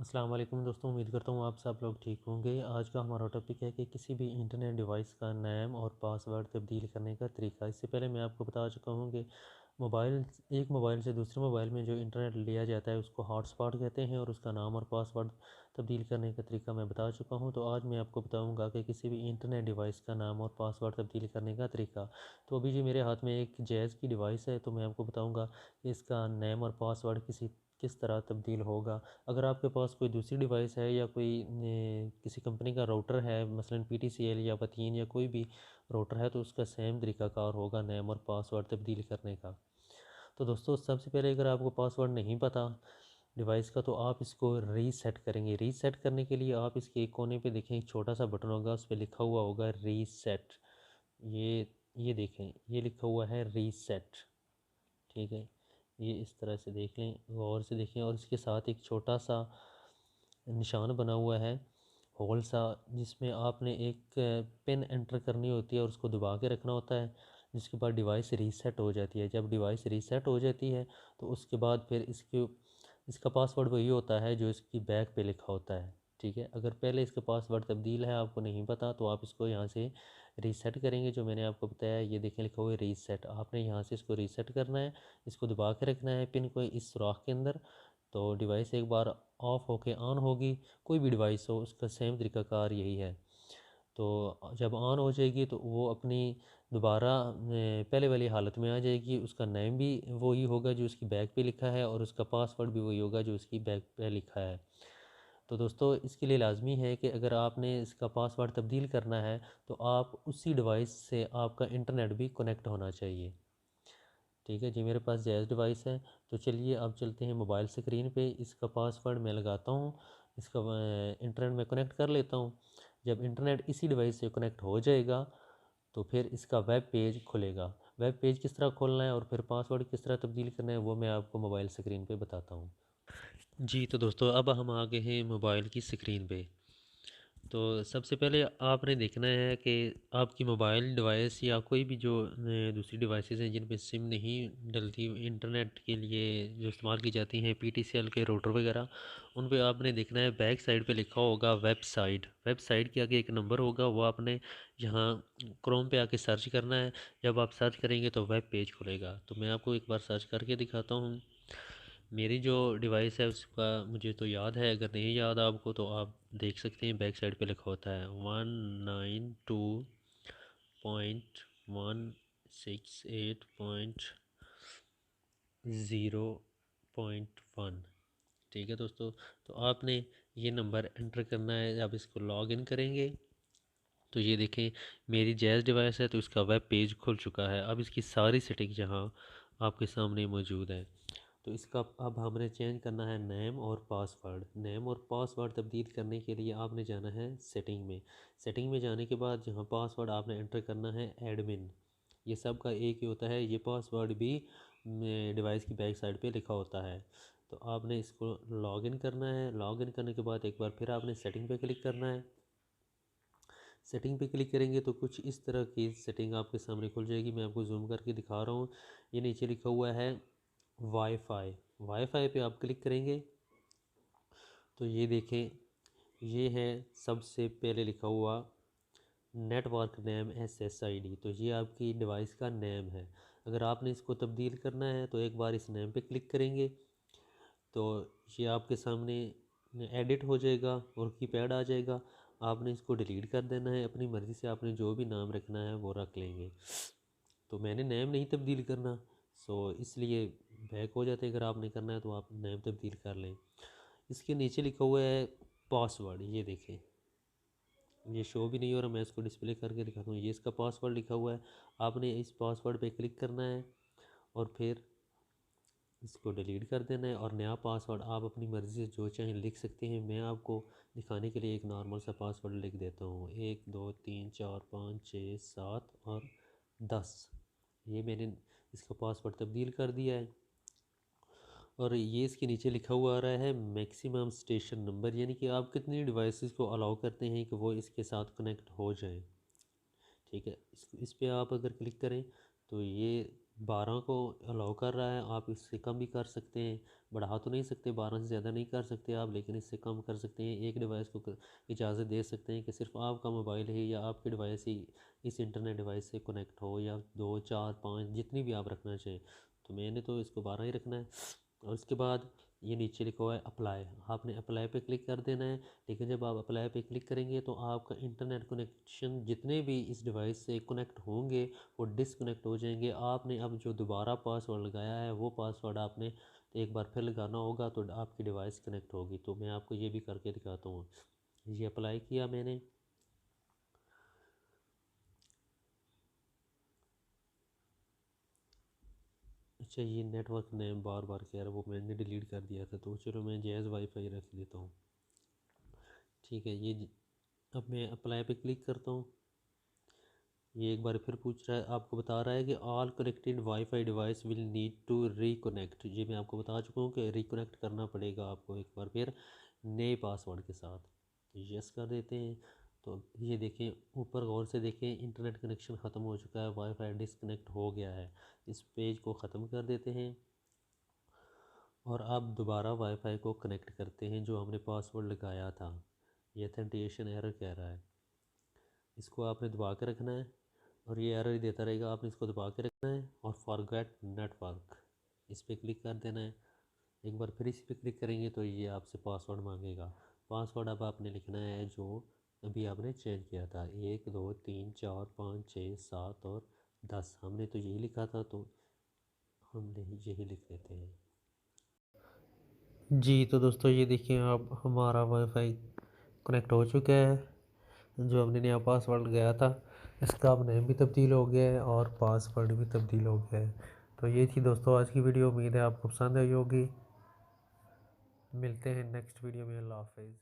अस्सलाम वालेकुम दोस्तों, उम्मीद करता हूँ आप सब लोग ठीक होंगे। आज का हमारा टॉपिक है कि किसी भी इंटरनेट डिवाइस का नेम और पासवर्ड तब्दील करने का तरीका। इससे पहले मैं आपको बता चुका हूँ कि एक मोबाइल से दूसरे मोबाइल में जो इंटरनेट लिया जाता है उसको हॉटस्पॉट कहते हैं, और उसका नाम और पासवर्ड तब्दील करने का तरीका मैं बता चुका हूँ। तो आज मैं आपको बताऊँगा कि किसी भी इंटरनेट डिवाइस का नाम और पासवर्ड तब्दील करने का तरीका। तो अभी जो मेरे हाथ में एक जैज़ की डिवाइस है, तो मैं आपको बताऊँगा कि इसका नेम और पासवर्ड किस तरह तब्दील होगा। अगर आपके पास कोई दूसरी डिवाइस है या कोई किसी कंपनी का राउटर है, मसलन PTCL या वतीन या कोई भी राउटर है, तो उसका सेम तरीक़ाकार होगा नेम और पासवर्ड तब्दील करने का। तो दोस्तों, सबसे पहले अगर आपको पासवर्ड नहीं पता डिवाइस का, तो आप इसको रीसेट करेंगे। रीसेट करने के लिए आप इसके एक कोने पे देखें, एक छोटा सा बटन होगा, उस पर लिखा हुआ होगा रीसेट। ये देखें, ये लिखा हुआ है रीसेट। ठीक है, ये इस तरह से देख लें, गौर से देखें, और इसके साथ एक छोटा सा निशान बना हुआ है, होल सा, जिसमें आपने एक पिन एंटर करनी होती है और उसको दबा के रखना होता है, जिसके बाद डिवाइस रीसेट हो जाती है। जब डिवाइस रीसेट हो जाती है तो उसके बाद फिर इसका पासवर्ड वही होता है जो इसकी बैक पे लिखा होता है। ठीक है, अगर पहले इसका पासवर्ड तब्दील है, आपको नहीं पता, तो आप इसको यहाँ से रीसेट करेंगे, जो मैंने आपको बताया। ये देखें, लिखा हुआ है रीसेट। आपने यहाँ से इसको रीसेट करना है, इसको दबा के रखना है पिन को इस सुराख के अंदर। तो डिवाइस एक बार ऑफ होके ऑन होगी, कोई भी डिवाइस हो, उसका सेम तरीक़ाकार यही है। तो जब ऑन हो जाएगी तो वो अपनी दोबारा पहले वाली हालत में आ जाएगी। उसका नेम भी वही होगा जो उसकी बैग पे लिखा है, और उसका पासवर्ड भी वही होगा जो उसकी बैग पे लिखा है। तो दोस्तों, इसके लिए लाजमी है कि अगर आपने इसका पासवर्ड तब्दील करना है, तो आप उसी डिवाइस से आपका इंटरनेट भी कनेक्ट होना चाहिए। ठीक है जी, मेरे पास जैज़ डिवाइस है। तो चलिए अब चलते हैं मोबाइल स्क्रीन पे। इसका पासवर्ड मैं लगाता हूँ, इसका इंटरनेट में कनेक्ट कर लेता हूँ। जब इंटरनेट इसी डिवाइस से कनेक्ट हो जाएगा, तो फिर इसका वेब पेज खुलेगा। वेब पेज किस तरह खोलना है और फिर पासवर्ड किस तरह तब्दील करना है, वो मैं आपको मोबाइल स्क्रीन पे बताता हूँ। जी, तो दोस्तों, अब हम आ गए हैं मोबाइल की स्क्रीन पे। तो सबसे पहले आपने देखना है कि आपकी मोबाइल डिवाइस या कोई भी जो दूसरी डिवाइसेस हैं जिन पे सिम नहीं डलती इंटरनेट के लिए, जो इस्तेमाल की जाती हैं PTCL के राउटर वगैरह, उन पे आपने देखना है बैक साइड पे लिखा होगा वेबसाइट। वेबसाइट के आगे एक नंबर होगा, वो आपने यहाँ क्रोम पे आके सर्च करना है। जब आप सर्च करेंगे तो वेब पेज खुलेगा। तो मैं आपको एक बार सर्च करके दिखाता हूँ। मेरी जो डिवाइस है उसका मुझे तो याद है, अगर नहीं याद आपको तो आप देख सकते हैं, बैक साइड पे लिखा होता है 192.168.0.1। ठीक है दोस्तों, तो आपने ये नंबर एंटर करना है। अब इसको लॉग इन करेंगे तो ये देखें, मेरी जैज़ डिवाइस है तो इसका वेब पेज खुल चुका है। अब इसकी सारी सेटिंग यहाँ आपके सामने मौजूद है। तो इसका अब हमने चेंज करना है नेम और पासवर्ड। नेम और पासवर्ड तब्दील करने के लिए आपने जाना है सेटिंग में। सेटिंग में जाने के बाद जहाँ पासवर्ड आपने एंटर करना है एडमिन। ये सब का एक ही होता है, ये पासवर्ड भी डिवाइस की बैक साइड पे लिखा होता है। तो आपने इसको लॉगिन करना है। लॉगिन करने के बाद एक बार फिर आपने सेटिंग पे क्लिक करना है। सेटिंग पे क्लिक करेंगे तो कुछ इस तरह की सेटिंग आपके सामने खुल जाएगी। मैं आपको जूम करके दिखा रहा हूँ। ये नीचे लिखा हुआ है वाईफाई। वाईफाई पे आप क्लिक करेंगे तो ये देखें, ये है सबसे पहले लिखा हुआ नेटवर्क नेम SSID। तो ये आपकी डिवाइस का नेम है। अगर आपने इसको तब्दील करना है तो एक बार इस नेम पे क्लिक करेंगे तो ये आपके सामने एडिट हो जाएगा और कीपैड आ जाएगा। आपने इसको डिलीट कर देना है। अपनी मर्ज़ी से आपने जो भी नाम रखना है वो रख लेंगे। तो मैंने नेम नहीं तब्दील करना, सो इसलिए बैक हो जाते। अगर आपने करना है तो आप नेम तब्दील कर लें। इसके नीचे लिखा हुआ है पासवर्ड। ये देखें, ये शो भी नहीं हो रहा, मैं इसको डिस्प्ले करके दिखाता हूँ। ये इसका पासवर्ड लिखा हुआ है। आपने इस पासवर्ड पे क्लिक करना है और फिर इसको डिलीट कर देना है, और नया पासवर्ड आप अपनी मर्ज़ी से जो चाहें लिख सकते हैं। मैं आपको दिखाने के लिए एक नॉर्मल सा पासवर्ड लिख देता हूँ, 1 2 3 4 5 6 7 और 10। ये मैंने इसका पासवर्ड तब्दील कर दिया है। और ये इसके नीचे लिखा हुआ आ रहा है मैक्सिमम स्टेशन नंबर, यानी कि आप कितनी डिवाइसेस को अलाउ करते हैं कि वो इसके साथ कनेक्ट हो जाएं। ठीक है, इस पे आप अगर क्लिक करें तो ये 12 को अलाउ कर रहा है। आप इससे कम भी कर सकते हैं, बढ़ा तो नहीं सकते, 12 से ज़्यादा नहीं कर सकते आप, लेकिन इससे कम कर सकते हैं। एक डिवाइस को इजाज़त दे सकते हैं कि सिर्फ आपका मोबाइल है या आपकी डिवाइस ही इस इंटरनेट डिवाइस से कनेक्ट हो, या 2 4 5 जितनी भी आप रखना चाहें। तो मैंने तो इसको 12 ही रखना है। और उसके बाद ये नीचे लिखा हुआ है अप्लाई, आपने अप्लाई पे क्लिक कर देना है। लेकिन जब आप अप्लाई पे क्लिक करेंगे तो आपका इंटरनेट कनेक्शन जितने भी इस डिवाइस से कनेक्ट होंगे वो डिसकनेक्ट हो जाएंगे। आपने अब जो दोबारा पासवर्ड लगाया है वो पासवर्ड आपने एक बार फिर लगाना होगा, तो आपकी डिवाइस कनेक्ट होगी। तो मैं आपको ये भी करके दिखाता हूँ। ये अप्लाई किया मैंने। अच्छा, ये नेटवर्क नेम बार बार कह रहा है, वो मैंने डिलीट कर दिया था, तो चलो मैं जैज़ वाईफाई रख देता हूँ। ठीक है, अब मैं अप्लाई पे क्लिक करता हूँ। ये एक बार फिर पूछ रहा है, आपको बता रहा है कि all connected WiFi device will need to reconnect. ये मैं आपको बता चुका हूँ कि रिकनेक्ट करना पड़ेगा आपको एक बार फिर नए पासवर्ड के साथ। तो यस कर देते हैं। तो ये देखें, ऊपर गौर से देखें, इंटरनेट कनेक्शन ख़त्म हो चुका है, वाईफाई डिसकनेक्ट हो गया है। इस पेज को ख़त्म कर देते हैं और अब दोबारा वाईफाई को कनेक्ट करते हैं जो हमने पासवर्ड लगाया था। ये ऑथेंटिकेशन एरर कह रहा है, इसको आपने दबा के रखना है और ये एरर ही देता रहेगा। आपने इसको दबा के रखना है और फॉरगेट नेटवर्क इस पर क्लिक कर देना है। एक बार फिर इस पर क्लिक करेंगे तो ये आपसे पासवर्ड मांगेगा। पासवर्ड अब आपने लिखना है जो अभी आपने चेंज किया था, 1 2 3 4 5 6 7 और 10। हमने तो यही लिखा था, तो हमने यही लिख देते हैं। जी तो दोस्तों, ये देखिए अब हमारा वाईफाई कनेक्ट हो चुका है। जो हमने नया पासवर्ड लगाया था इसका अब नेम भी तब्दील हो गया है और पासवर्ड भी तब्दील हो गया है। तो ये थी दोस्तों आज की वीडियो, उम्मीद है आपको पसंद आई होगी। मिलते हैं नेक्स्ट वीडियो में। अल्लाह हाफिज़।